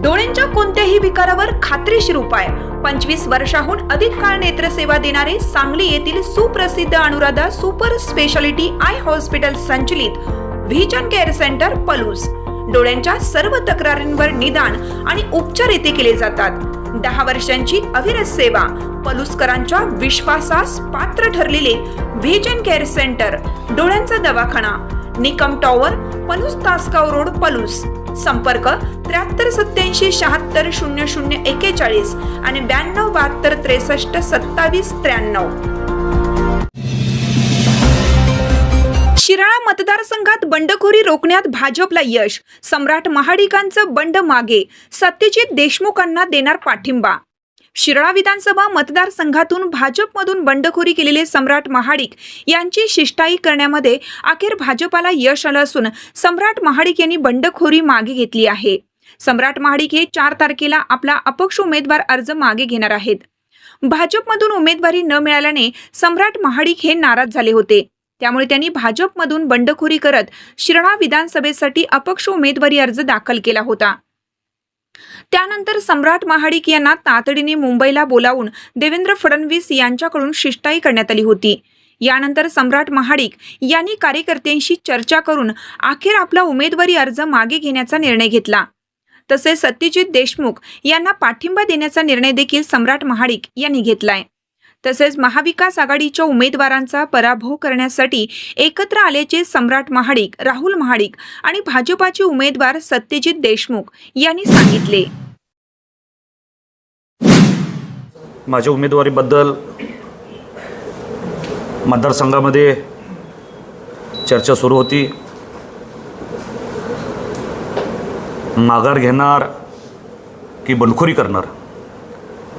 डोळ्यांच्या कोणत्याही विकारावर खात्रीशीर उपाय 25 वर्षाहून अधिक काळ नेत्रसेवा देणारे सांगली येथील सुप्रसिद्ध Anuradha super speciality I hospital संचलित व्हिजन केअर सेंटर पलूस। डोळ्यांच्या सर्व तक्रारींवर निदान आणि उपचार येथे केले जातात। 10 वर्षांची अविरत सेवा, पलूसकरांच्या विश्वासास पात्र ठरलेले व्हिजन केअर सेंटर, डोळ्यांचा दवाखाना, निकम टॉवर, पलूस तासगाव रोड, पलूस। संपर्क 7387760041 आणि 9272632793। शिराळा मतदारसंघात बंडखोरी रोखण्यात भाजपला यश, सम्राट महाडिकांचं बंड मागे, सत्यजित देशमुखांना देणार पाठिंबा। शिराळा विधानसभा मतदारसंघातून भाजपमधून बंडखोरी केलेले सम्राट महाडिक यांची शिष्टाई करण्यामध्ये अखेर भाजपाला यश आलं असून सम्राट महाडिक यांनी बंडखोरी मागे घेतली आहे। सम्राट महाडिक हे 4 तारखेला आपला अपक्ष उमेदवार अर्ज मागे घेणार आहेत। भाजपमधून उमेदवारी न मिळाल्याने सम्राट महाडिक हे नाराज झाले होते, त्यामुळे त्यांनी भाजपमधून बंडखोरी करत शिराळा विधानसभेसाठी अपक्ष उमेदवारी अर्ज दाखल केला होता। त्यानंतर सम्राट महाडिक यांना तातडीने मुंबईला बोलावून देवेंद्र फडणवीस यांच्याकडून शिष्टाई करण्यात आली होती। यानंतर सम्राट महाडिक यांनी कार्यकर्त्यांशी चर्चा करून अखेर आपला उमेदवारी अर्ज मागे घेण्याचा निर्णय घेतला। तसेच सत्यजित देशमुख यांना पाठिंबा देण्याचा निर्णय देखील सम्राट महाडिक यांनी घेतलाय। तसेच महाविकास आघाडीच्या उमेदवारांचा पराभव करण्यासाठी एकत्र आल्याचे सम्राट महाडिक, राहुल महाडिक आणि भाजपाचे उमेदवार सत्यजित देशमुख यांनी सांगितले। माझ्या उमेदवारीबद्दल मतदारसंघामध्ये चर्चा सुरू होती। माघार घेणार की बंडखोरी करणार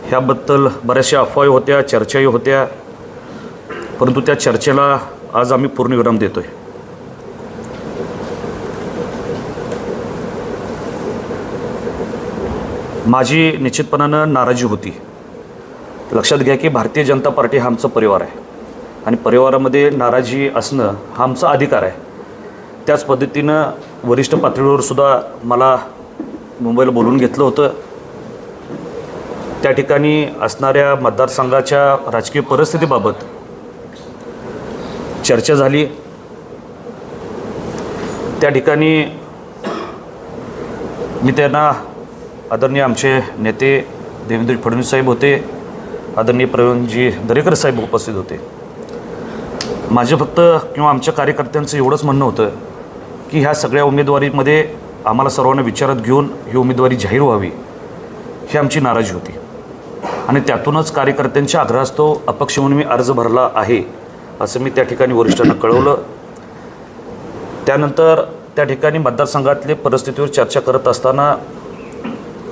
ह्याबद्दल बऱ्याचशा अफवाही होत्या, चर्चाही होत्या, परंतु त्या चर्चेला आज आम्ही पूर्णविराम देतोय। माझी निश्चितपणानं नाराजी होती। लक्षात घ्या की भारतीय जनता पार्टी हा आमचा परिवार आहे आणि परिवारामध्ये नाराजी असणं हा आमचा अधिकार आहे। त्याच पद्धतीनं वरिष्ठ पातळीवर सुद्धा मला मुंबईला बोलवून घेतलं होतं। त्या ठिकाणी असणाऱ्या मतदारसंघाच्या राजकीय परिस्थितीबाबत चर्चा झाली। त्या ठिकाणी मी त्यांना आदरणीय आमचे नेते देवेंद्र फडणवीस साहेब होते, आदरणीय प्रवीणजी दरेकर साहेब उपस्थित होते। माझे फक्त किंवा आमच्या कार्यकर्त्यांचं एवढंच म्हणणं होतं की ह्या सगळ्या उमेदवारीमध्ये आम्हाला सर्वांना विचारात घेऊन ही उमेदवारी जाहीर व्हावी, ही आमची नाराजी होती आणि त्यातूनच कार्यकर्त्यांच्या आग्रहास्तव अपक्ष म्हणून मी अर्ज भरला आहे असं मी त्या ठिकाणी वरिष्ठांना कळवलं। त्यानंतर त्या ठिकाणी मतदारसंघातले परिस्थितीवर चर्चा करत असताना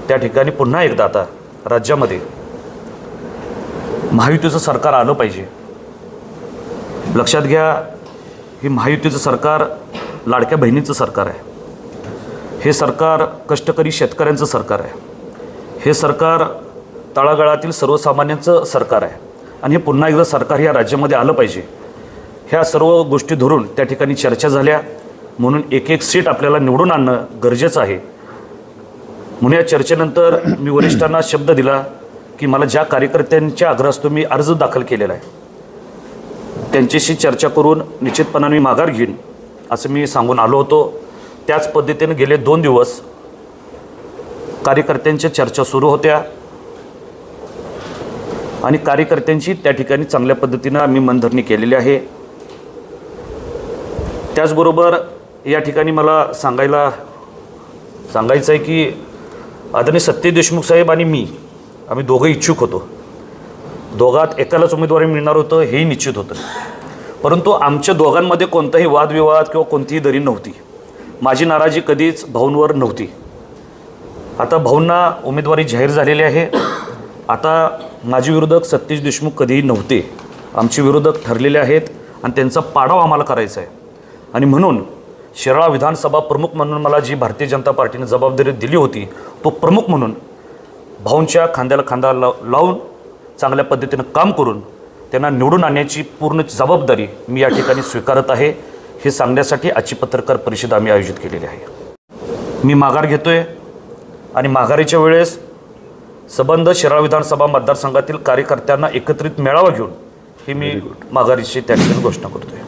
त्या ठिकाणी पुन्हा एकदा आता राज्यामध्ये महायुतीचं सरकार आलं पाहिजे। लक्षात घ्या, ही महायुतीचं सरकार लाडक्या बहिणीचं सरकार आहे। हे सरकार कष्टकरी शेतकऱ्यांचं सरकार आहे। हे सरकार तळागाळातील सर्वसामान्यांचं सरकार आहे आणि हे पुन्हा एकदा सरकार या राज्यामध्ये आलं पाहिजे। ह्या सर्व गोष्टी धरून त्या ठिकाणी चर्चा झाल्या, म्हणून एक सीट आपल्याला निवडून आणणं गरजेचं आहे। म्हणून या चर्चेनंतर मी वरिष्ठांना शब्द दिला की मला ज्या कार्यकर्त्यांच्या आग्रहास्तव मी अर्ज दाखल केलेला आहे त्यांच्याशी चर्चा करून निश्चितपणाने मी माघार घेईन असं मी सांगून आलो होतो। त्याच पद्धतीने गेले 2 दिवस कार्यकर्त्यांच्या चर्चा सुरू होत्या आणि कार्यकर्त्यांची त्या ठिकाणी चांगल्या पद्धतीनं आम्ही मनधरणी केलेली आहे। त्याचबरोबर या ठिकाणी मला सांगायचं आहे की आदरणीय सत्यजित देशमुख साहेब आणि मी आम्ही दोघं इच्छुक होतो। दोघात एकालाच उमेदवारी मिळणार होतं हेही निश्चित होतं, परंतु आमच्या दोघांमध्ये कोणताही वादविवाद किंवा कोणतीही दरी नव्हती। माझी नाराजी कधीच भाऊंवर नव्हती। आता भाऊंना उमेदवारी जाहीर झालेली आहे। आता माझे विरोधक सत्यजित देशमुख कधीही नव्हते, आमचे विरोधक ठरलेले आहेत आणि त्यांचा पाडाव आम्हाला करायचा आहे आणि म्हणून शिराळा विधानसभा प्रमुख म्हणून मला जी भारतीय जनता पार्टीने जबाबदारी दिली होती तो प्रमुख म्हणून भाऊंच्या खांद्याला खांदा लावून चांगल्या पद्धतीनं काम करून त्यांना निवडून आणण्याची पूर्ण जबाबदारी मी या ठिकाणी स्वीकारत आहे। हे सांगण्यासाठी आजची पत्रकार परिषद आम्ही आयोजित केलेली आहे। मी माघार घेतोय आणि माघारीच्या वेळेस संबंध शिराळा विधानसभा मतदारसंघातील कार्यकर्त्यांना एकत्रित मेळावा घेऊन ही मी माघारीची त्या ठिकाणी घोषणा करतोय.